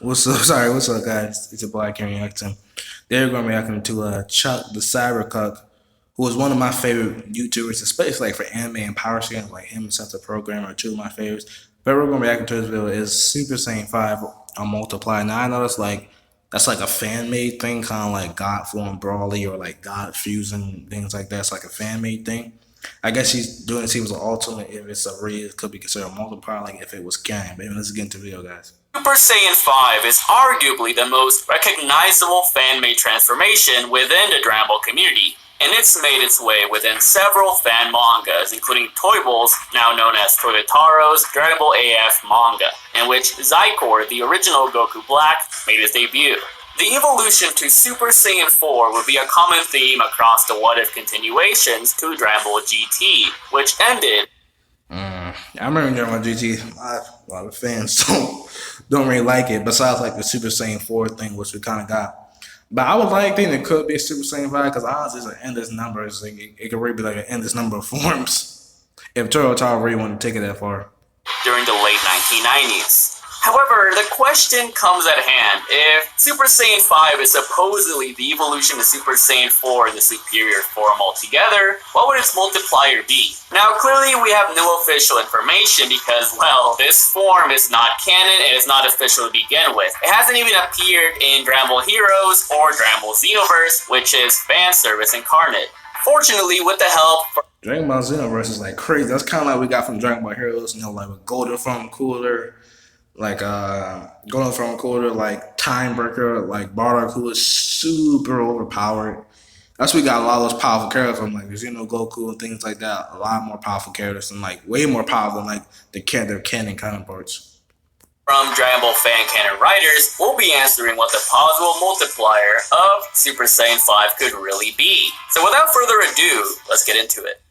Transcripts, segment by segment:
What's up? Sorry, what's up, guys? It's a Black reacting. They're going to reacting to Chuck the Cyber Cuck, who is one of my favorite YouTubers, especially like for anime and power scaling, like him and Seth the Programmer are two of my favorites. But we're going to react to this video is Super Saiyan 5 on Multiplier. Now I know that's like a fan made thing, kind of like God Form Brawly or like God Fusion things like that. It's like a fan made thing. I guess he's doing it seems an ultimate. If it's a real, it could be considered a multiplier, like if it was canon. But let's get into the video, guys. Super Saiyan 5 is arguably the most recognizable fan-made transformation within the Dragon Ball community, and it's made its way within several fan mangas, including Toyball's, now known as Toyotaro's Dragon Ball AF manga, in which Zycor, the original Goku Black, made his debut. The evolution to Super Saiyan 4 would be a common theme across the what-if continuations to Dragon Ball GT, which ended. I remember Dragon Ball GT. A lot of fans don't really like it. Besides like the Super Saiyan 4 thing, which we kind of got. But I would like think it could be a Super Saiyan 5 because honestly, it's an endless number. It's like, it could really be like an endless number of forms if Toyota really wanted to take it that far. During the late 1990s. However, the question comes at hand. If Super Saiyan 5 is supposedly the evolution of Super Saiyan 4 in the superior form altogether, what would its multiplier be? Now, clearly we have no official information because, well, this form is not canon and it's not official to begin with. It hasn't even appeared in Dragon Ball Heroes or Dragon Ball Xenoverse, which is fan service incarnate. Fortunately, with the help from Dragon Ball Xenoverse is like crazy. That's kind of like we got from Dragon Ball Heroes, like with Golden Form Cooler, like Golden Form Cooler, like Time Breaker, like Bardock, who is super overpowered. That's we got a lot of those powerful characters from like Goku and things like that. A lot more powerful characters and like way more powerful than like their canon counterparts. From Dragon Ball fan canon writers, we'll be answering what the possible multiplier of Super Saiyan 5 could really be. So without further ado, let's get into it.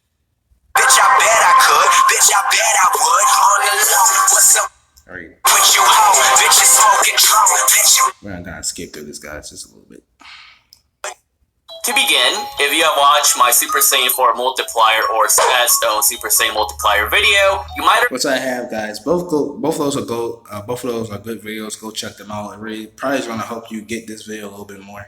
Bitch, I bet I could. Bitch, I bet I would. On the low. What's up? Alright. With you hoe. Bitch, you smoking drum. Bitch, you. We're gonna skip through this, guys, just a little bit. To begin, if you have watched my Super Saiyan 4 multiplier or Stone Super Saiyan multiplier video, you might have. Which I have, guys. Both of those are good videos. Go check them out. It really probably is gonna help you get this video a little bit more.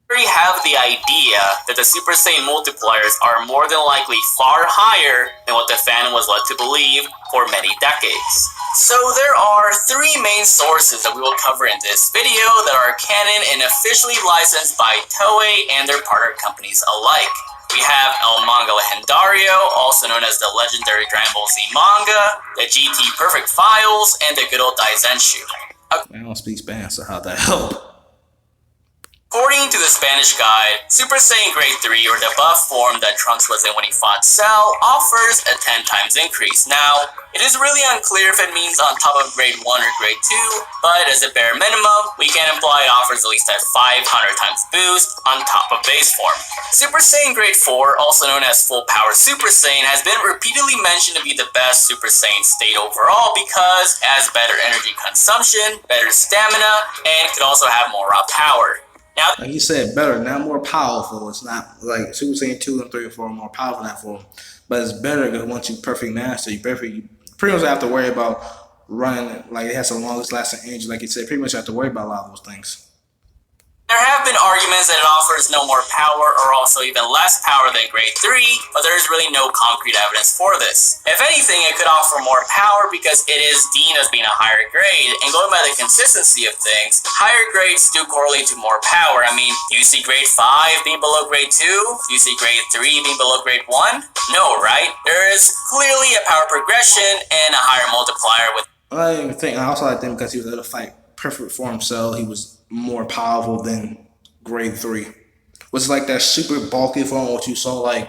Already have the idea that the Super Saiyan multipliers are more than likely far higher than what the fandom was led to believe for many decades. So there are three main sources that we will cover in this video that are canon and officially licensed by Toei and their partner companies alike. We have El Manga Legendario, also known as the Legendary Dragon Ball Z manga, the GT Perfect Files, and the good old Daizenshu. I don't speak Spanish, so how'd that help? According to the Spanish guide, Super Saiyan Grade 3, or the buff form that Trunks was in when he fought Cell, offers a 10 times increase. Now, it is really unclear if it means on top of Grade 1 or Grade 2, but as a bare minimum, we can imply it offers at least a 500 times boost on top of base form. Super Saiyan Grade 4, also known as Full Power Super Saiyan, has been repeatedly mentioned to be the best Super Saiyan state overall because it has better energy consumption, better stamina, and could also have more raw power. Now, like you said, better, not more powerful. It's not like Super Saiyan 2 and 3 and 4 are more powerful than that form. But it's better because once you perfect master, you pretty much have to worry about running, like it has the longest lasting energy. Like you said, pretty much have to worry about a lot of those things. there have been arguments that it offers no more power or also even less power than Grade 3, but there is really no concrete evidence for this. If anything, it could offer more power because it is deemed as being a higher grade, and going by the consistency of things, higher grades do correlate to more power. I mean, do you see Grade 5 being below Grade 2? Do you see Grade 3 being below Grade 1? No, right? There is clearly a power progression and a higher multiplier with. I didn't even think. I also like them because he was able to fight perfect form Cell. He was more powerful than Grade 3. Was like that super bulky form what you saw like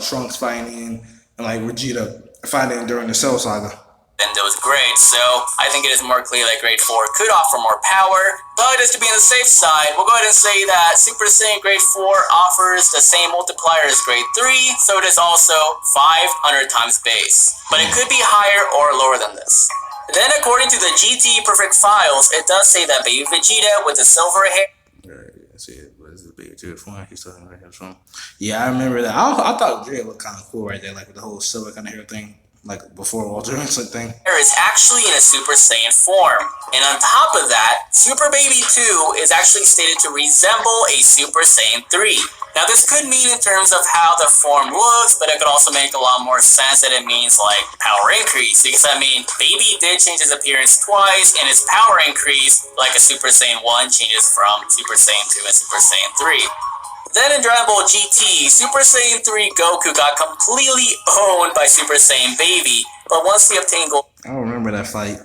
Trunks fighting and like Vegeta fighting during the Cell Saga. In those grades, so I think it is more clear that Grade 4 could offer more power, but just to be on the safe side, we'll go ahead and say that Super Saiyan Grade 4 offers the same multiplier as Grade 3, so it is also 500 times base, but it could be higher or lower than this. Then according to the GT Perfect Files, it does say that baby Vegeta with the silver hair. Yeah, I remember that. I thought Vegeta looked kind of cool right there, like with the whole silver kind of hair thing. like before or during something. Is actually in a Super Saiyan form. And on top of that, Super Baby 2 is actually stated to resemble a Super Saiyan 3. Now this could mean in terms of how the form looks, but it could also make a lot more sense that it means like power increase. Because I mean, Baby did change his appearance twice, and his power increase, like a Super Saiyan 1, changes from Super Saiyan 2 and Super Saiyan 3. Then in Dragon Ball GT, Super Saiyan 3 Goku got completely owned by Super Saiyan Baby, but once he obtained gold... I don't remember that fight.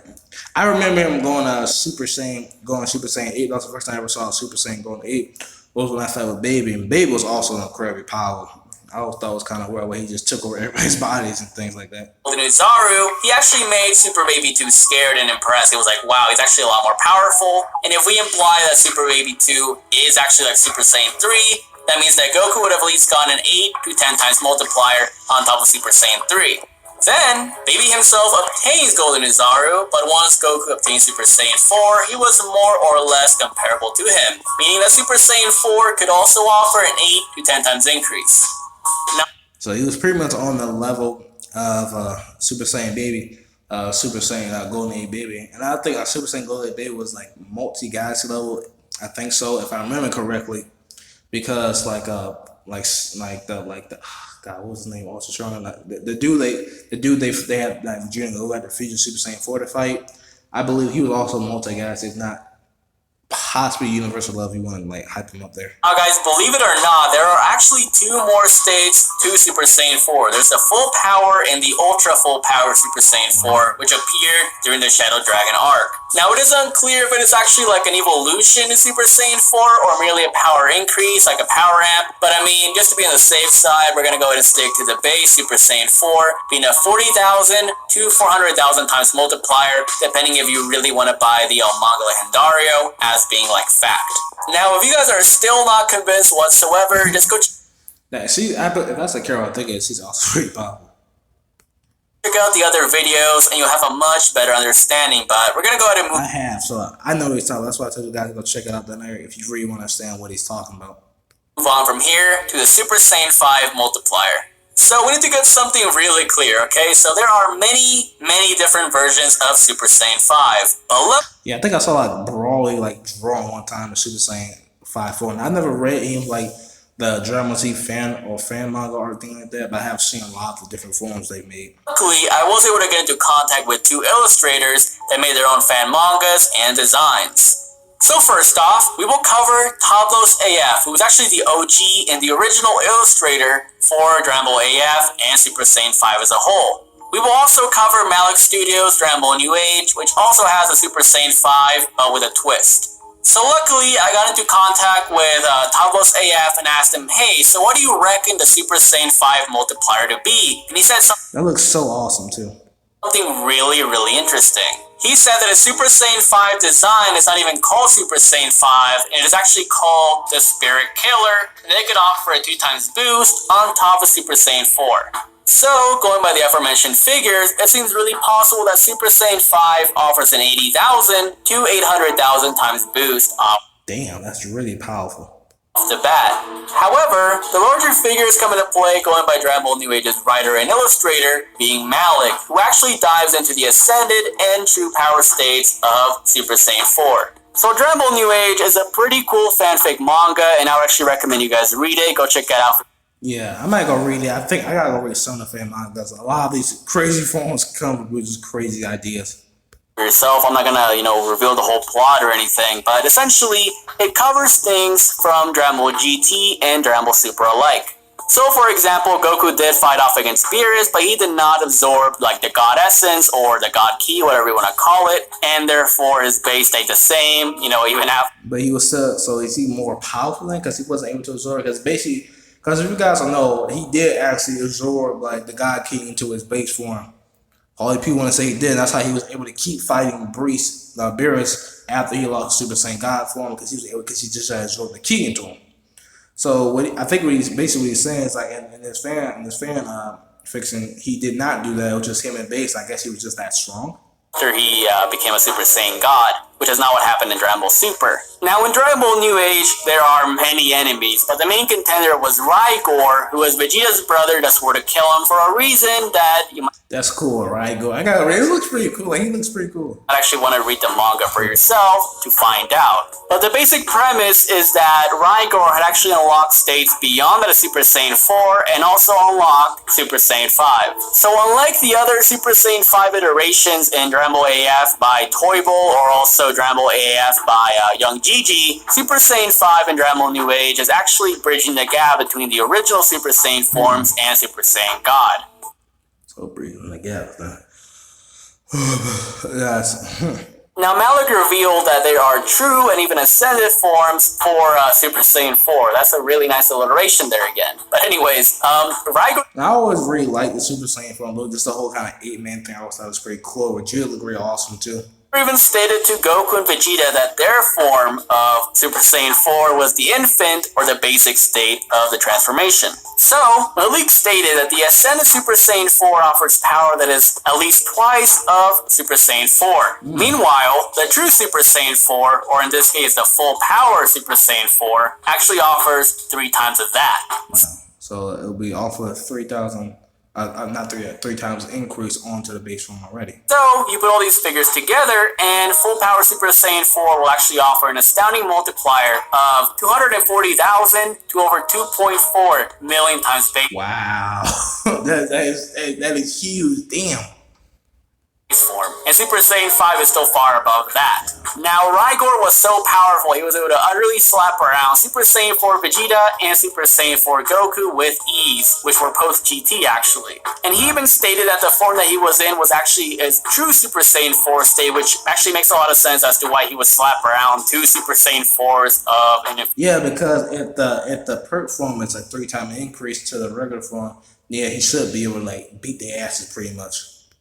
I remember him going Super Saiyan 8. That was the first time I ever saw Super Saiyan going 8. Was when I fight with Baby, and Baby was also incredibly powerful. I always thought it was kind of weird where he just took over everybody's bodies and things like that. Golden Uzaru, he actually made Super Baby 2 scared and impressed. It was like, wow, he's actually a lot more powerful. And if we imply that Super Baby 2 is actually like Super Saiyan 3, that means that Goku would have at least gotten an 8 to 10 times multiplier on top of Super Saiyan 3. Then, Baby himself obtains Golden Uzaru, but once Goku obtains Super Saiyan 4, he was more or less comparable to him, meaning that Super Saiyan 4 could also offer an 8 to 10 times increase. Now, so he was pretty much on the level of Super Saiyan Baby, Super Saiyan Golden 8 Baby. And I think Super Saiyan Golden 8 Baby was like multi-galaxy level. I think so, if I remember correctly. Because God, what was his name? Also strong. The dude they had like during the Fusion Super Saiyan 4 to fight. I believe he was also multi-galaxy, if not possibly universal level. You want to like hype him up there. Now, guys, believe it or not, there are actually 2 more states to Super Saiyan 4. There's the full power and the ultra full power Super Saiyan 4, which appeared during the Shadow Dragon arc. Now, it is unclear if it is actually like an evolution in Super Saiyan 4 or merely a power increase, like a power amp. But I mean, just to be on the safe side, we're going to go ahead and stick to the base Super Saiyan 4, being a 40,000 to 400,000 times multiplier, depending if you really want to buy the manga legendario as being like fact. Now, if you guys are still not convinced whatsoever, just go If that's a Carol, I think she's also pretty powerful. check out the other videos and you'll have a much better understanding, but we're gonna go ahead and I have, so I know what he's talking about. That's why I told you guys to go check it out that night if you really want to understand what he's talking about. move on from here to the Super Saiyan 5 multiplier. So we need to get something really clear, okay? So there are many different versions of Super Saiyan 5. But look, Yeah, I think I saw like Broly like drawing one time in Super Saiyan 5-4, and I never read any like the Dragon Ball Z fan manga or anything like that, but I have seen a lot of different forms they made. luckily, I was able to get into contact with 2 illustrators that made their own fan mangas and designs. So first off, we will cover Tablos AF, who was actually the OG and the original illustrator for Dragon Ball AF and Super Saiyan 5 as a whole. We will also cover Malik Studios' Dragon Ball New Age, which also has a Super Saiyan 5 but with a twist. So luckily, I got into contact with Tablos AF and asked him, hey, so what do you reckon the Super Saiyan 5 multiplier to be? And he said That looks so awesome too. something really interesting. He said that a Super Saiyan 5 design is not even called Super Saiyan 5, and it is actually called the Spirit Killer, and it could offer a 2 times boost on top of Super Saiyan 4. So, going by the aforementioned figures, it seems really possible that Super Saiyan 5 offers an 80,000 to 800,000 times boost off Damn, that's really powerful. the bat. However, the larger figures come into play going by Dragon Ball New Age's writer and illustrator, being Malik, who actually dives into the ascended and true power states of Super Saiyan 4. So Dragon Ball New Age is a pretty cool fanfic manga, and I would actually recommend you guys read it. Go check that out. Yeah, I might go read it. I think I gotta go read some of the fan mangas. A lot of these crazy forms come with just crazy ideas. Yourself. I'm not gonna, reveal the whole plot or anything, but essentially, it covers things from Dragon Ball GT and Dragon Ball Super alike. So, for example, Goku did fight off against Beerus, but he did not absorb, like, the God Essence or the God Key, whatever you want to call it, and therefore his base stayed the same, even after. But he was still, so is he more powerful then? Because he wasn't able to absorb, because basically, because if you guys don't know, he did actually absorb, like, the God Key into his base form. All the people want to say he did. That's how he was able to keep fighting Beerus after he lost Super Saiyan God form, because he just had absorbed the key into him. So I think what he's saying is like in this fan fiction, he did not do that. It was just him and base. I guess he was just that strong. After he became a Super Saiyan God. which is not what happened in Dragon Ball Super. Now, in Dragon Ball New Age, there are many enemies, but the main contender was Raigor, who was Vegeta's brother that swore to kill him for a reason that you might That's cool, right? Go. I got it. It looks pretty cool. He looks pretty cool. actually want to read the manga for yourself to find out. But the basic premise is that Raigor had actually unlocked states beyond that of Super Saiyan 4 and also unlocked Super Saiyan 5. So unlike the other Super Saiyan 5 iterations in Dragon Ball AF by Toible or also Dragon Ball AF by Young Gigi, Super Saiyan 5 in Dragon Ball New Age is actually bridging the gap between the original Super Saiyan forms and Super Saiyan God. So breathing the gap. Yes. Now, Malik revealed that there are true and even ascended forms for Super Saiyan 4. That's a really nice alliteration there again. But anyways, Raigor I always really liked the Super Saiyan form, though. Just the whole kind of 8-man thing I always thought was pretty cool. Vegeta looked really awesome, too. even stated to Goku and Vegeta that their form of Super Saiyan 4 was the infant or the basic state of the transformation. So, Malik stated that the Ascended Super Saiyan 4 offers power that is at least twice of Super Saiyan 4. Meanwhile, the true Super Saiyan 4, or in this case the full power Super Saiyan 4, actually offers 3 times of that. Wow. So it'll be off of 3,000, not 3 times increase onto the base form already. So, you put all these figures together, and full power Super Saiyan 4 will actually offer an astounding multiplier of 240,000 to over 2.4 million times base Wow. that is huge. Damn. form. And Super Saiyan 5 is still far above that. Now, Raigor was so powerful, he was able to utterly slap around Super Saiyan 4 Vegeta and Super Saiyan 4 Goku with ease, which were post-GT actually. And he even stated that the form that he was in was actually his true Super Saiyan 4 state, which actually makes a lot of sense as to why he would slap around 2 Super Saiyan 4s of... Yeah, because if the perk form is a 3-time increase to the regular form, yeah, he should be able to like beat their asses pretty much.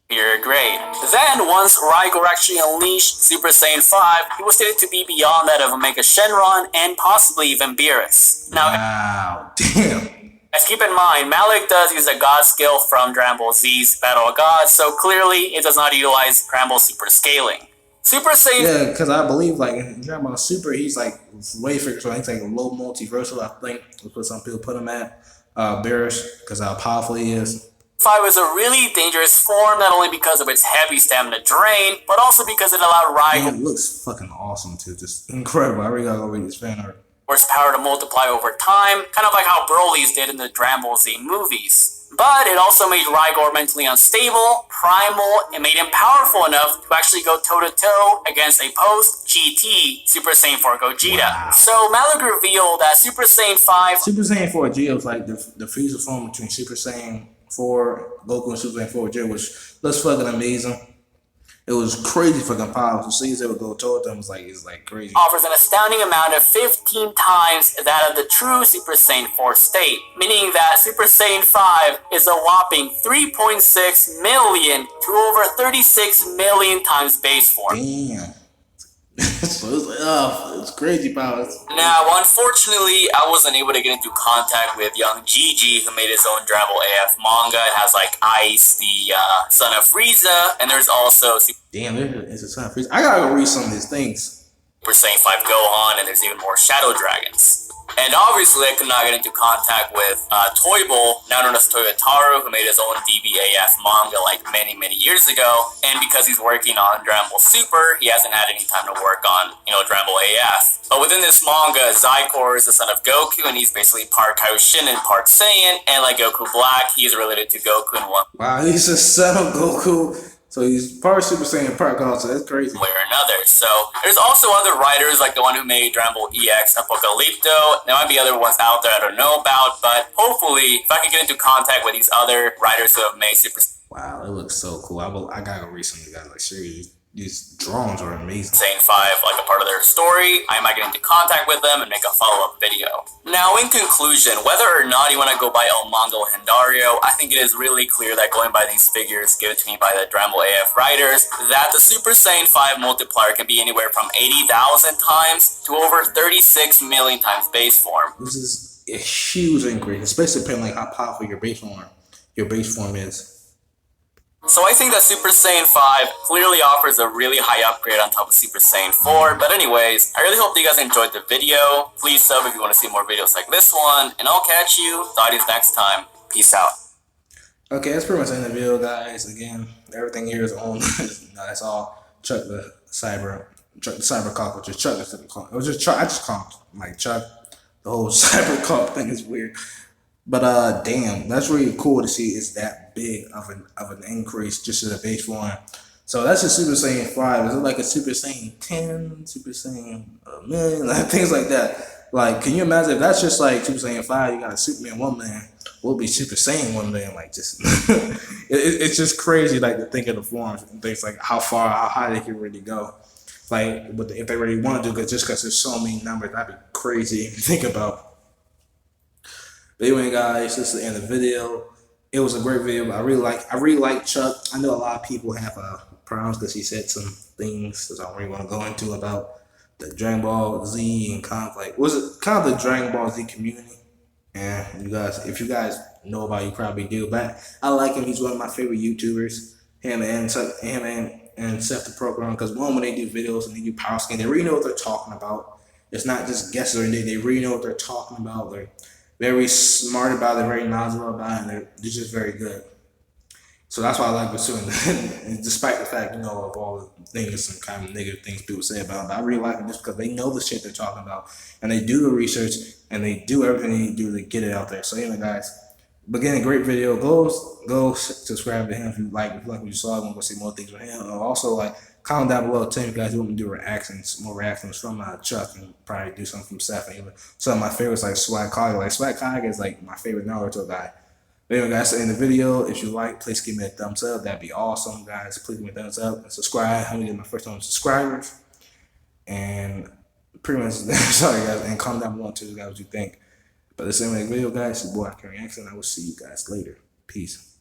You're great. Then, once Raigor actually unleashed Super Saiyan 5, he was stated to be beyond that of Omega Shenron and possibly even Beerus. Now, Wow, damn. As keep in mind, Malik does use a God skill from Dragon Ball Z's Battle of Gods, so clearly it does not utilize Dragon Ball Super scaling. Super Saiyan... Yeah, because I believe like in Dragon Ball Super, he's like way figure, so he's like low multiversal. I think that's what some people put him at. Bearish, because how powerful he is. 5 is a really dangerous form, not only because of its heavy stamina drain, but also because it allowed Raigor... Man, it looks fucking awesome too, just incredible. I really gotta go read this fan art. power to multiply over time, kind of like how Broly's did in the Dragon Ball Z movies. But it also made Raigor mentally unstable, primal, and made him powerful enough to actually go toe-to-toe against a post-GT Super Saiyan 4 Gogeta. Wow. So Malik revealed that Super Saiyan 5... Super Saiyan 4 Vegeta was like the fusion form between Super Saiyan 4 Goku and Super Saiyan 4 Vegeta, which looks fucking amazing. It was crazy fucking powerful. So seeing they would go toward them was like, it's like crazy. offers an astounding amount of 15 times that of the true Super Saiyan 4 state, meaning that Super Saiyan 5 is a whopping 3.6 million to over 36 million times base form. Damn. So it's crazy powers. Now, unfortunately, I wasn't able to get into contact with Young Gigi, who made his own Dragon Ball AF manga. It has like Ice, the son of Frieza, and there's also Damn, it's a ton of freeze. I gotta go read some of these things. Super Saiyan 5 Gohan, and there's even more Shadow Dragons. And obviously, I could not get into contact with Toible, now known as Toyotaru, who made his own DBAF manga like many, many years ago. And because he's working on Dragon Ball Super, he hasn't had any time to work on, Dragon Ball AF. But within this manga, Zykor is the son of Goku, and he's basically part Kaioshin and part Saiyan. And like Goku Black, he's related to Goku in one Wow, he's a son of Goku. So he's part Super Saiyan, part God, so that's crazy. way or another. So there's also other writers like the one who made Dragon Ball EX Apocalypto. There might be other ones out there I don't know about, but hopefully if I can get into contact with these other writers who have made Super Wow, it looks so cool. I gotta go read some of these guys. Like, seriously, these drawings are amazing. Saiyan 5 like a part of their story, I might get into contact with them and make a follow-up video. Now, in conclusion, whether or not you want to go by El Mongo Hendario, I think it is really clear that going by these figures given to me by the Dragon Ball AF writers, that the Super Saiyan 5 multiplier can be anywhere from 80,000 times to over 36 million times base form. This is a huge increase, especially depending on like how powerful your base form is. So I think that Super Saiyan 5 clearly offers a really high upgrade on top of Super Saiyan 4. But anyways, I really hope that you guys enjoyed the video. Please sub if you want to see more videos like this one. And I'll catch you next time. Peace out. Okay, that's pretty much the end of the video, guys. Again, everything here is on. No, that's all. Chuck the cyber cock, which is Chuck. It was just Chuck. I just call him like Chuck. The whole cyber cock thing is weird. But damn, that's really cool to see. It's that big of an increase just to the base form. So that's a Super Saiyan 5. Is it like a Super Saiyan 10, Super Saiyan a million, like things like that? Like, can you imagine if that's just like Super Saiyan 5? You got a Superman 1 million. What would be Super Saiyan 1 million? Like, just it's just crazy. Like to think of the forms and things like how high they can really go. Like, if they really want to do, because there's so many numbers, that'd be crazy to think about. But anyway, guys, this is the end of the video. It was a great video. I really like Chuck. I know a lot of people have problems because he said some things that I don't really want to go into about the Dragon Ball Z and kind of like, was it kind of the Dragon Ball Z community? And you guys, if you guys know about it, you probably do. But I like him. He's one of my favorite YouTubers. Him and Seth the Program, because when they do videos and they do power scan, they really know what they're talking about. It's not just guesses or anything. They really know what they're talking about. They're very smart about it, very knowledgeable about it, and they're just very good. So that's why I like pursuing them. And despite the fact, of all the things, some kind of negative things people say about it, but I really like them just because they know the shit they're talking about, and they do the research, and they do everything they do to get it out there. So anyway, guys, again, a great video. Go subscribe to him if you like what you saw. I'm gonna go see more things with him. Also, comment down below, tell me if you guys want me to do more reactions from Chuck, and probably do something from Seth. And even some of my favorites like Swag Kage. Like Swag Kage is like my favorite Naruto guy. But anyway, guys, in the video, if you like, please give me a thumbs up. That'd be awesome, guys. Please give me a thumbs up and subscribe. I'm gonna get my first 100 subscribers. And pretty much, sorry guys, and comment down below too, guys, what you think. But this is the video, guys. It's your boy, Carrie Jackson. I will see you guys later. Peace.